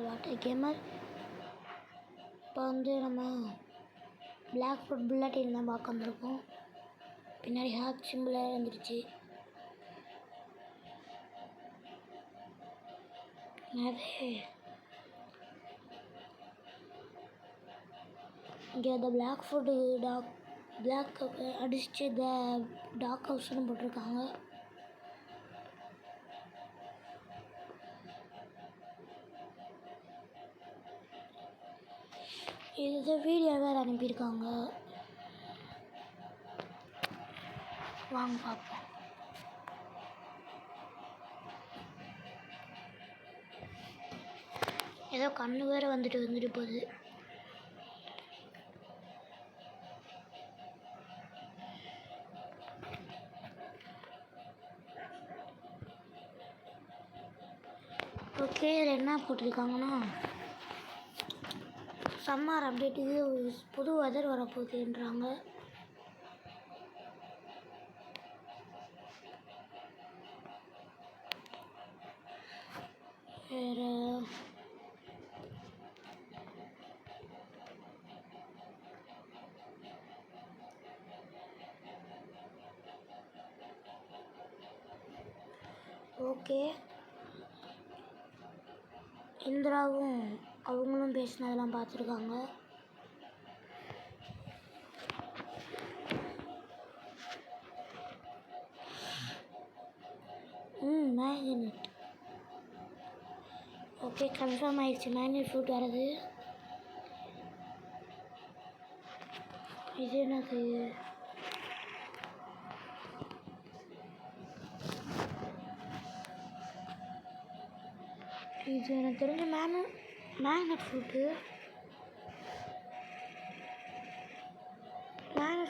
Water gamer. இப்போ வந்து நம்ம பிளாக் ஃபுட் புல்லட்டின் தான் பார்க்க வந்திருக்கோம். பின்னாடி ஹேக் சிம்பிளாக வந்துடுச்சு. இங்கே அந்த பிளாக் ஃபுட்டு பிளாக் அடிச்சு த டாக் ஹவுஸ்னு போட்டிருக்காங்க. இது வீடியோ வேறு அனுப்பியிருக்காங்க, வாங்க பார்ப்போம். ஏதோ கண்ணு வேறு வந்துட்டு போகுது. ஓகே, இதில் என்ன போட்டிருக்காங்கன்னா, சம்மர் அப்டேட்டுக்கு புது வெதர் வரப்போகுதுன்றாங்க. வேறு ஓகே, இந்திராவும் அவங்களும் பேசினதெல்லாம் பார்த்துருக்காங்க. மேக்னெட் ஓகே, கன்ஃபார்ம் ஆயிடுச்சு. மேக்னெட் ஃப்ரூட் வருது. இது என்னது? இது எனக்கு தெரிஞ்ச மேக்னெட்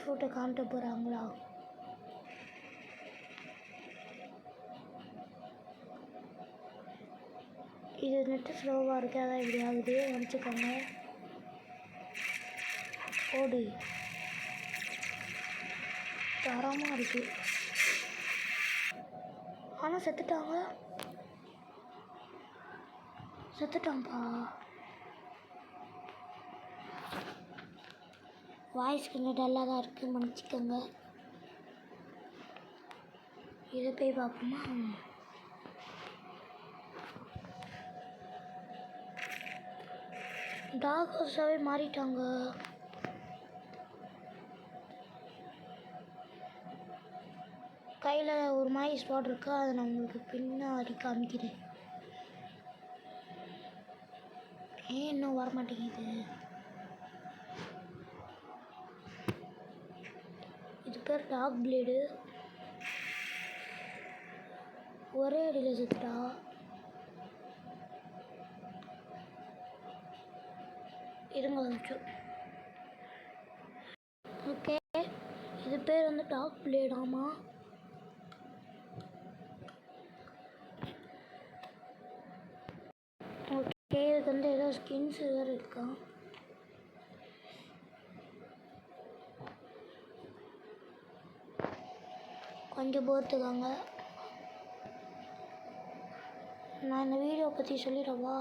ஃப்ரூட்டை காமிட்ட போகிறாங்களா? இது நெட்டு ஸ்லோவாக இருக்குது, அதான் இப்படி ஆகுது. நினச்சிக்கோங்க. ஓடு தரமாக இருக்குது. ஆனால் செத்துட்டான்ப்பா. வாய்ஸ் கொஞ்சம் டல்லாக தான் இருக்குது, மன்னிச்சிக்கோங்க. இதை போய் பார்ப்போமா? டாக் ஹவுஸாகவே மாறிட்டாங்க. கையில் ஒரு மாதிரி ஸ்பாட் இருக்கு, அதை நான் உங்களுக்கு பின்னாடி காமிக்கிறேன். ஏன் இன்னும் வர மாட்டேங்குது? இது பேர் டாக் பிளேடு. ஒரே அடியில் செத்துட்டா. இருங்க கொஞ்சம். ஓகே, இது பேர் வந்து டாக் பிளேடாமா. ஓகே, இதுக்கு வந்து ஏதோ ஸ்கின்ஸ் வேறு இருக்கா. கொஞ்சம் பொறுத்துக்காங்க. நான் இந்த வீடியோ பற்றி சொல்லிடவா?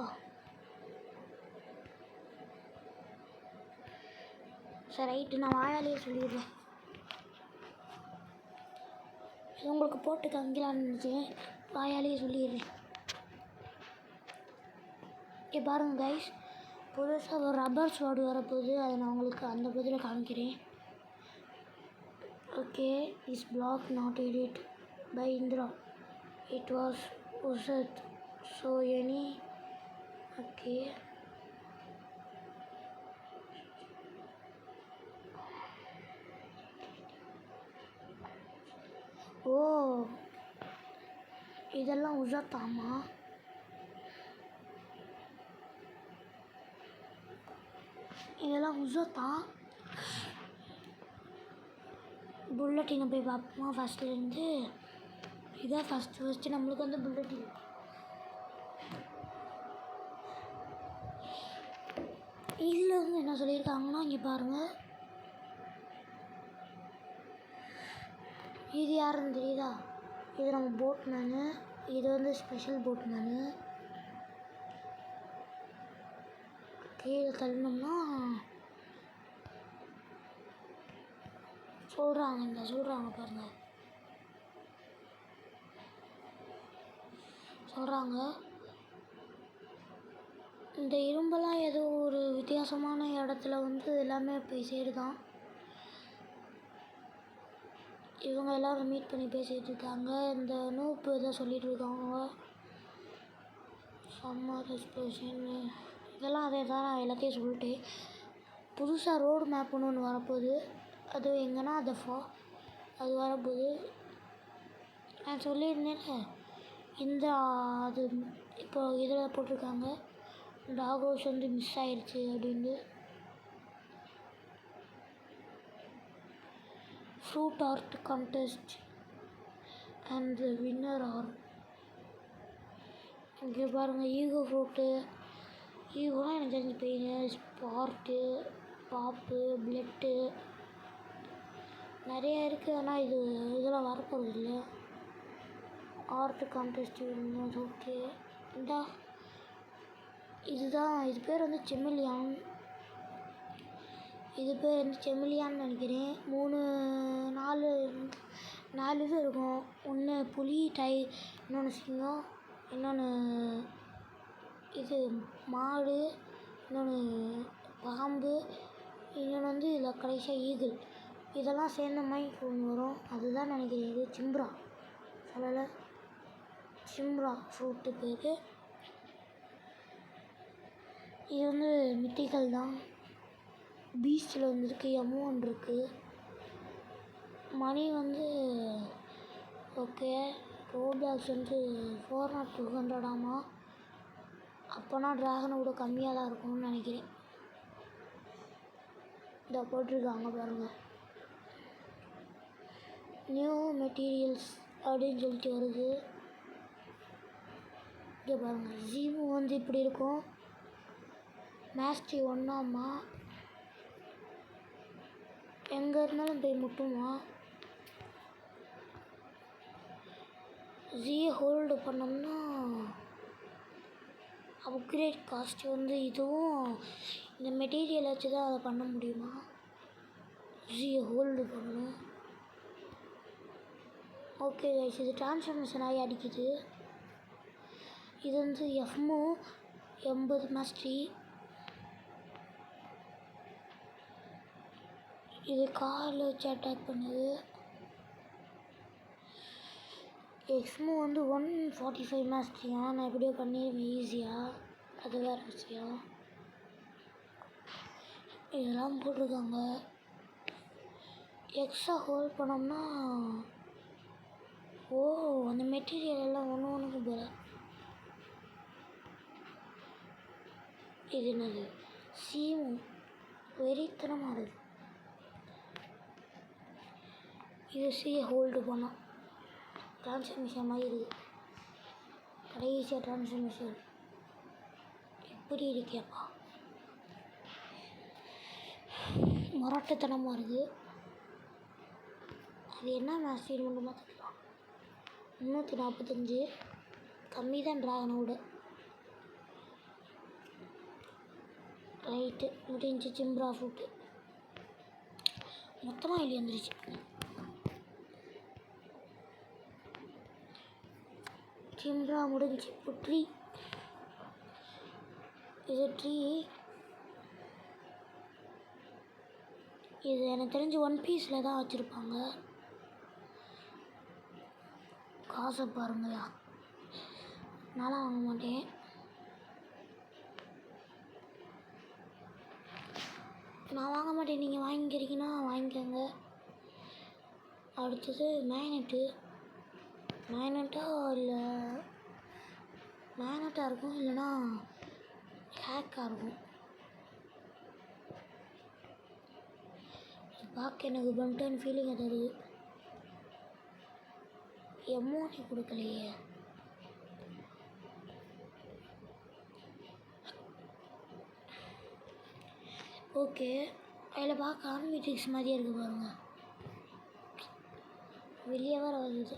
சரி ரைட்டு, நான் வாயாலேயே சொல்லிடுறேன். உங்களுக்கு போட்டு காமிக்கலான்னு நினச்சேன், வாயாலேயே சொல்லிடுறேன். இங்கே பாருங்கள் கைஸ், புதுசாக ஒரு ரப்பர் ஸ்வாட் வரப்போகுது. அதை நான் உங்களுக்கு அந்த பதில் காமிக்கிறேன். Okay, is black not edit by Indira. It was used so any. Okay, oh இதெல்லாம் உசத்தாமா. இதெல்லாம் உசத்தா. புல்லட்டினை போய் பார்ப்போமா ஃபஸ்ட்லேருந்து. இதான் ஃபஸ்ட்டு நம்மளுக்கு வந்து புல்லட்டின். இதில் வந்து என்ன சொல்லியிருக்காங்கன்னா, இங்கே பாருங்கள், இது யாருன்னு தெரியுதா? இது நம்ம போட்மேனு. இது வந்து ஸ்பெஷல் போட்மேனு. கீழே தள்ளணும்னா சொல்கிறாங்க பாருங்கள். சொல்கிறாங்க இந்த இரும்பெல்லாம் ஏதோ ஒரு வித்தியாசமான இடத்துல வந்து எல்லாமே போய் சேருதான். இவங்க எல்லோரும் மீட் பண்ணி பேசிகிட்டு இருக்காங்க. இந்த நூப்பு இதை சொல்லிகிட்டு இருக்காங்க. சம்மர் எக்ஸ்ப்ளோஷன் இதெல்லாம் அதே தான். நான் எல்லாத்தையும் சொல்லிட்டேன். புதுசாக ரோடு மேப்புன்னு ஒன்று வரப்போகுது. அது எங்கன்னா அது வரப்போகுது. நான் சொல்லியிருந்தேன்ல இந்த அது இப்போ இதில் போட்டிருக்காங்க டாக் ஹவுஸ் வந்து மிஸ் ஆயிடுச்சு அப்படின்னு. Fruit art contest and the winner are இங்கே பாருங்கள். ஈகோ ஃப்ரூட்டு ஈகோலாம் எனக்கு தெரிஞ்சு பெயிங்க ஸ்பார்ட்டு பாப்பு பிளட்டு நிறைய இருக்குது. ஆனால் இதெல்லாம் வரப்போகிறது இல்லை. Art contest okay. இது பேர் வந்து செமிலியான். செமிலியான்னு நினைக்கிறேன். 4 இது இருக்கும். ஒன்று புலி இன்னொன்று சிங்கம், இன்னொன்று இது மாடு, இன்னொன்று பாம்பு, இன்னொன்று வந்து இதில் கடைசியாக ஈகிள். இதெல்லாம் சேர்ந்த மாதிரி ஒன்று வரும். அதுதான் நினைக்கிறேன். இது சிம்ப்ரா சொல்லலை. சிம்ப்ரா ஃப்ரூட்டு பேர். இது வந்து மித்திக்கல் தான். பீச்சில் வந்துருக்கு. M1 இருக்குது. மணி வந்து ஓகே. ரோப்ளாக்ஸ் வந்து 400-200 ஆமா. அப்போனா ட்ராகனை விட கம்மியாக தான் இருக்கும்னு நினைக்கிறேன். இதை போட்டிருக்காங்க பாருங்கள். நியூ மெட்டீரியல்ஸ் அப்படின்னு சொல்லிட்டு வருது. இங்கே பாருங்கள். ஜீமு வந்து இப்படி இருக்கும். மேஸ்ட்ரி 1 ஆமா. எங்கே இருந்தாலும் போய் முட்டுமா. ஜியை ஹோல்டு பண்ணோம்னா அப்கிரேட் காஸ்ட் வந்து இதுவும் இந்த மெட்டீரியல் வச்சு தான் அதை பண்ண முடியுமா. ஜியை ஹோல்டு பண்ணணும். ஓகே கைஸ், இது டிரான்ஸ்ஃபர்மேஷன் ஆகி அடிக்குது. இது வந்து எஃப்மு 80 மாஸ்ட்ரி. இது காலில் வச்சு அட்டாக் பண்ணுது. எக்ஸ்மோ வந்து 145 மாஸ்ட்ரியா. நான் எப்படியோ பண்ணிடுவேன் ஈஸியாக. அது வேறு விஷயம். இதெல்லாம் போட்டிருக்காங்க. எக்ஸா ஹோல்ட் பண்ணோம்னா அந்த மெட்டீரியல் எல்லாம் ஒன்றுக்கு போல. இது என்னது சீமு வெறித்தனமாக இருக்குது. இது சீயை ஹோல்டு பண்ணோம். டிரான்ஸ்ஃபர்மேஷன் மாதிரி இருக்குது. கடைசியாக டிரான்ஸ்ஃபர்மேஷன் எப்படி இருக்கேப்பா. முரட்டுத்தனமாக இருக்குது. அது என்ன மேஸ்டின்னு மட்டும் பார்த்துக்கலாம். 345 கம்மி தான் ட்ராகனோட. ரைட்டு முடிஞ்சு. சிம்ப்ரா ஃப்ரூட்டு மொத்தமாக வெளியே வந்துருச்சு. சிம்ப்ரா முடிஞ்சு. இப்போ ட்ரீ. இது ட்ரீ. இது எனக்கு தெரிஞ்சு 1 பீஸில் தான் வச்சுருப்பாங்க. காசை பாருங்கயா. நல்லா வாங்க மாட்டேன். நான் வாங்க மாட்டேன். நீங்கள் வாங்கிக்கிறீங்கன்னா வாங்கிக்கோங்க. அடுத்தது மேக்னெட்டாக இருக்கும், இல்லைன்னா ஹேக்காக இருக்கும். பார்க்க எனக்கு பண்டன் ஃபீலிங்கை தருது. எமோஜி கொடுக்கலையே. ஓகே, அதில் பார்க்க ஆர்மிட்ரிக்ஸ் மாதிரியே இருக்குது பாருங்கள். வெளியே வர வருது.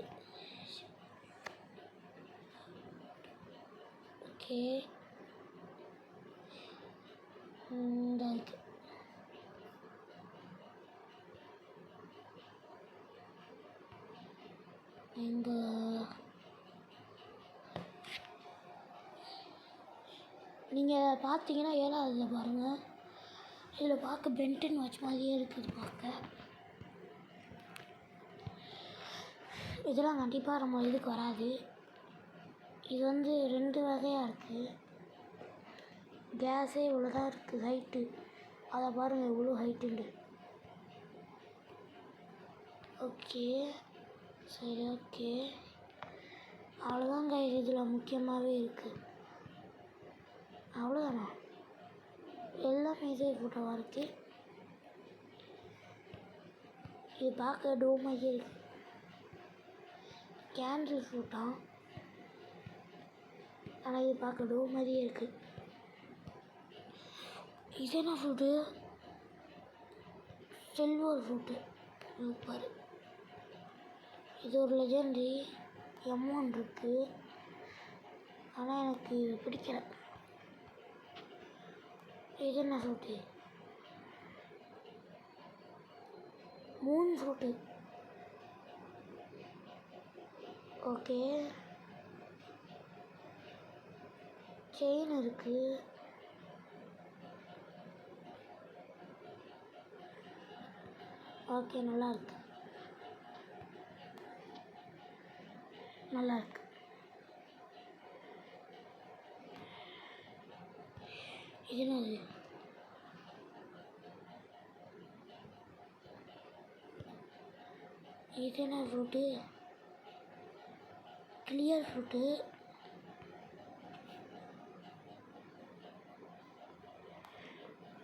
ஓகே, இந்த இருக்குது. இங்கே நீங்கள் பார்த்தீங்கன்னா 7ஆவதுல பாருங்கள், இதில் பார்க்க பென்டன் வாட்ச் மாதிரியே இருக்குது பார்க்க. இதெல்லாம் கண்டிப்பாக நம்ம இதுக்கு வராது. இது வந்து 2 வகையாக இருக்குது. கேஸே இவ்வளோ தான் இருக்குது ஹைட்டு. அதை பாருங்கள் இவ்வளோ ஹைட்டுண்டு. ஓகே சரி ஓகே, அவ்வளோதான் கைஸ். இதில் முக்கியமாகவே இருக்குது. அவ்வளோதானா? எல்லாமே இதே ஃபோட்டோவாக இருக்குது. இது பார்க்க டோம் மாதிரியே இருக்குது. கேண்டில் ஃபோட்டோ, ஆனால் இது பார்க்க டோம் மாதிரியே இருக்குது. இது என்ன ஃப்ரூட்டு? Silver fruit. சூப்பர். இது ஒரு லெஜெண்டரி M1 இருக்குது, ஆனால் எனக்கு இது பிடிக்கல. இது என்ன fruit? Moon fruit. Okay, chain இருக்குது. ஓகே, நல்லாயிருக்கு. இது என்னது? இது என்ன ஃப்ரூட்டு? Clear fruit.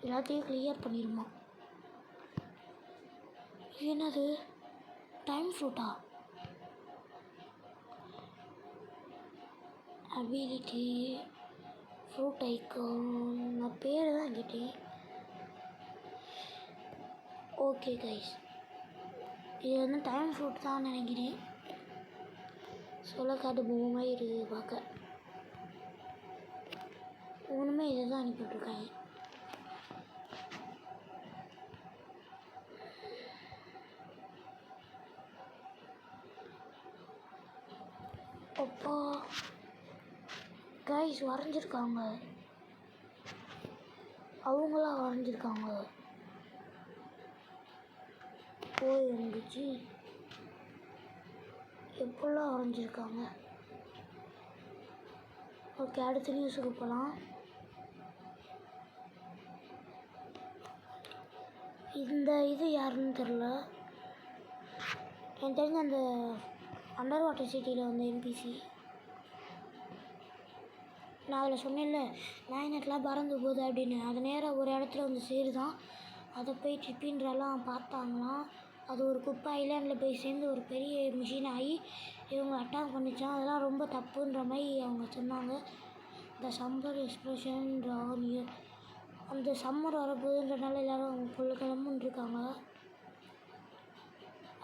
எல்லாத்தையும் கிளியர் பண்ணிடுமா? இது என்னது? டைம் ஃப்ரூட்டா? Ability fruit icon. நான் பேர் தான் கேட்டேன். ஓகே கைஸ், இது வந்து டைம் ஃப்ரூட் தான் நினைக்கிறேன். சொல்லக்காட்டு பொம்மை இருக்குது பார்க்க. ஒன்றுமே இதை தான் அனுப்பிவிட்ருக்காங்க. அப்பா கைஸ், வரைஞ்சிருக்காங்க. அவங்களா வரைஞ்சிருக்காங்க. போய் இருந்துச்சு எப்படிலாம் வரைஞ்சிருக்காங்க. ஓகே, அடுத்த நியூஸுக்கு போகலாம். இந்த இது யாருன்னு தெரில. எனக்கு தெரிஞ்ச அந்த அண்டர் வாட்டர் சிட்டியில் வந்து NPC. நான் அதில் சொன்னேன்ல மேக்னெட்லாம் பறந்து போகுது அப்படின்னு. அது நேராக ஒரு இடத்துல வந்து சேருதான். அதை போய் ட்ரிப்பின்றலாம் பார்த்தாங்களாம். அது ஒரு குப்பை ஐலாண்டில் போய் சேர்ந்து ஒரு பெரிய மிஷின் ஆகி இவங்க அட்டாக் பண்ணிச்சான். அதெல்லாம் ரொம்ப தப்புன்ற மாதிரி அவங்க சொன்னாங்க. இந்த சம்மர் எக்ஸ்ப்ரெஷன் நியர் அந்த சம்மர் வரப்போகுதுன்றனால எல்லோரும் அவங்க கிளம்புன்னு இருக்காங்க.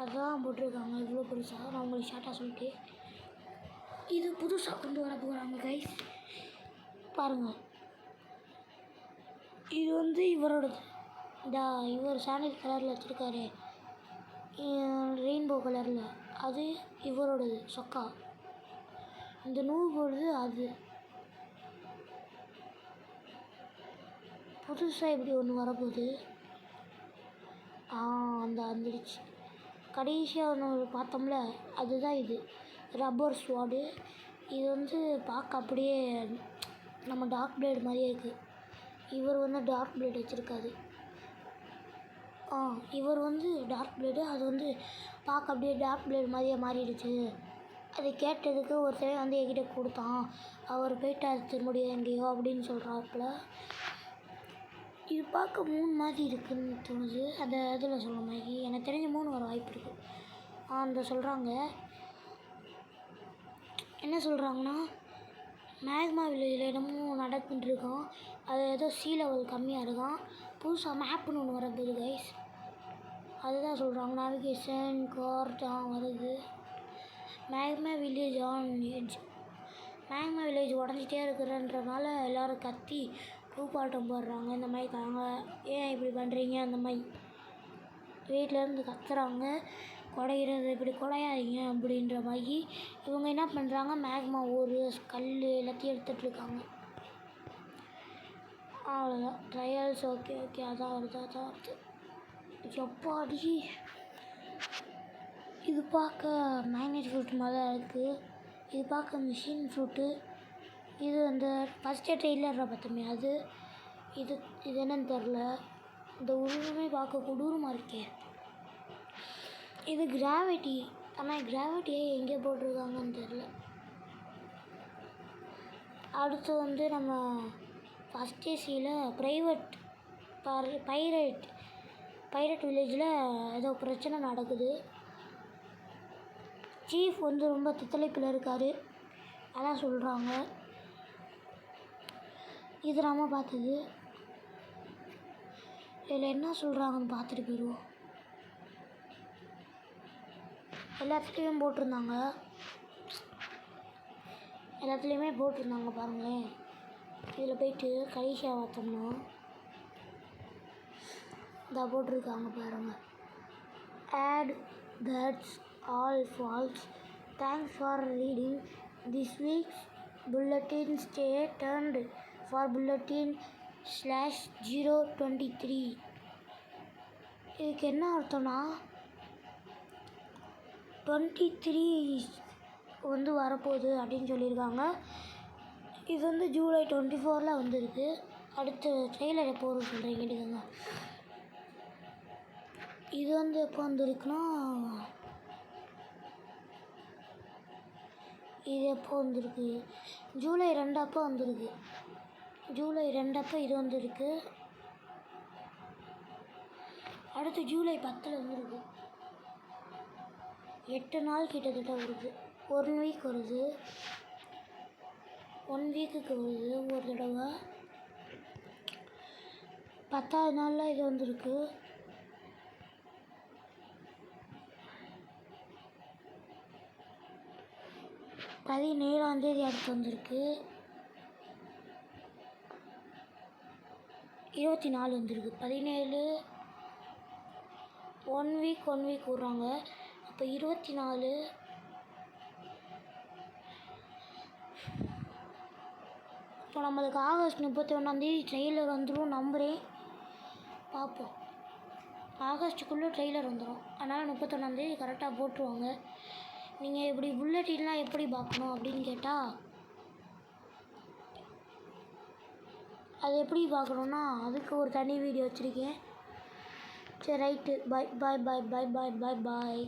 அதுதான் போட்டிருக்காங்க இவ்வளோ பெருசாக. நான் உங்களுக்கு ஷார்ட்டாக சொல்லிட்டு இது புதுசாக கொண்டு வர போகிறாங்க கைஸ். பாருங்கள், இது வந்து இவரோடது. இவர் சாண்டல் கலரில் வச்சுருக்காரு, ரெயின்போ கலரில். அது இவரோடது சொக்கா. இந்த நூல் போடுறது அது. புதுசாக இப்படி ஒன்று வரப்போகுது. அந்த வந்துடுச்சு. கடைசியாக ஒன்று பார்த்தோம்ல, அதுதான் இது ரப்பர் ஸ்வாடு. இது வந்து பார்க்க அப்படியே நம்ம டார்க் பிளேடு மாதிரியே இருக்குது. இவர் வந்து டார்க் பிளேடு வச்சுருக்காது. இவர் வந்து டார்க் பிளேடு, அது வந்து பார்க்க அப்படியே டார்க் பிளேடு மாதிரியே மாறிடுச்சு. அதை கேட்டதுக்கு ஒருத்தர் வந்து என்கிட்ட கொடுத்தான், அவர் போயிட்டு முடியாது எங்கேயோ அப்படின்னு சொல்கிறாப்புல. இது பார்க்க 3 மாதிரி இருக்குதுன்னு தோணுது. அந்த இதில் சொல்கிற மாதிரி எனக்கு தெரிஞ்ச 3 வர வாய்ப்பு இருக்குது. அந்த சொல்கிறாங்க என்ன சொல்கிறாங்கன்னா, மேக்மா வில்லேஜில் என்னமோ நடந்துட்டுருக்கான். அது ஏதோ சீ லெவல் கம்மியாக இருக்கான். புதுசாக மேப்புன்னு ஒன்று வரப்போகுது கைஸ். அதுதான் சொல்கிறாங்க. நேவிகேஷன் கார் தான் வருது. Magma village on edge. Magma village உடஞ்சிட்டே இருக்கிறன்றனால எல்லோரும் கத்தி பூப்பாட்டம் போடுறாங்க. இந்த மாதிரி தாங்க, ஏன் இப்படி பண்ணுறீங்க, அந்த மாதிரி வீட்டிலேருந்து கத்துறாங்க. குடையிறது இப்படி குடையாதீங்க அப்படின்ற மாதிரி. இவங்க என்ன பண்ணுறாங்க, மேக்மா ஒரு கல் எல்லாத்தையும் எடுத்துகிட்ருக்காங்க. அவ்வளோதான் ட்ரையல்ஸ். ஓகே அதான் வருது. எப்பாடி இது பார்க்க மேக்னெட் ஃப்ரூட் மாதிரி தான் இருக்குது. இது பார்க்க மிஷின் ஃப்ரூட்டு. இது அந்த ஃபஸ்ட்டு ட்ரெய்லரில் பார்த்தோமே அது. இது என்னன்னு தெரில. இந்த உருவமே பார்க்க கொடூரமாக இருக்கே. இது கிராவிட்டி. ஆனால் கிராவிட்டியை எங்கே போட்டிருக்காங்கன்னு தெரில. அடுத்து நம்ம ஃபஸ்ட் ஏசியில் பைரட் வில்லேஜில் ஏதோ பிரச்சனை நடக்குது. சீஃப் ரொம்ப தித்தளிப்பில் இருக்கார், அதான் சொல்கிறாங்க. இது நம்ம பார்த்தது. இதில் என்ன சொல்கிறாங்கன்னு பார்த்துட்டு போயிடுவோம். எல்லாத்துலேயுமே போட்டிருந்தாங்க பாருங்களேன். இதில் போய்ட்டு கடைசியாக பார்த்தோம்னா இதை போட்டிருக்காங்க பாருங்கள். And that's all folks. Thanks for reading this week's bulletin. Stay tuned for bulletin/023. இதுக்கு என்ன அர்த்தம்னா 23 வரப்போகுது அப்படின்னு சொல்லியிருக்காங்க. இது ஜூலை 24 வந்துருக்கு. அடுத்து ட்ரெய்லர் எப்போ வரும்னு சொல்கிறீங்க கேட்டுக்கோங்க. இது எப்போ வந்திருக்குன்னா, இது எப்போ வந்திருக்கு, ஜூலை 2 அப்போ வந்திருக்கு. ஜூலை 2 அப்போ இது வந்திருக்கு. அடுத்து ஜூலை 10 வந்துருக்கு. 8 நாள் கிட்டத்தட்ட வருது. 1 வீக் வருது. 1 வீக்குக்கு வருது ஒரு தடவை. 10வது நாளில் இது வந்திருக்கு. 17ஆம் தேதி அடுத்து வந்திருக்கு. 24 வந்திருக்கு. 17 1 வீக் விட்றாங்க. அப்போ 24. இப்போ நம்மளுக்கு ஆகஸ்ட் 31ஆம் தேதி ட்ரெய்லர் வந்துடும் நம்புகிறேன். பார்ப்போம். ஆகஸ்ட்டுக்குள்ளே ட்ரெய்லர் வந்துடும். அதனால் 31ஆம் தேதி கரெக்டாக போட்டுருவாங்க. நீங்கள் இப்படி புல்லட்டின்லாம் எப்படி பார்க்கணும் அப்படின்னு கேட்டால், அது எப்படி பார்க்கணுன்னா அதுக்கு ஒரு தனி வீடியோ வச்சுருக்கேன். சரி ரைட்டு. பாய்.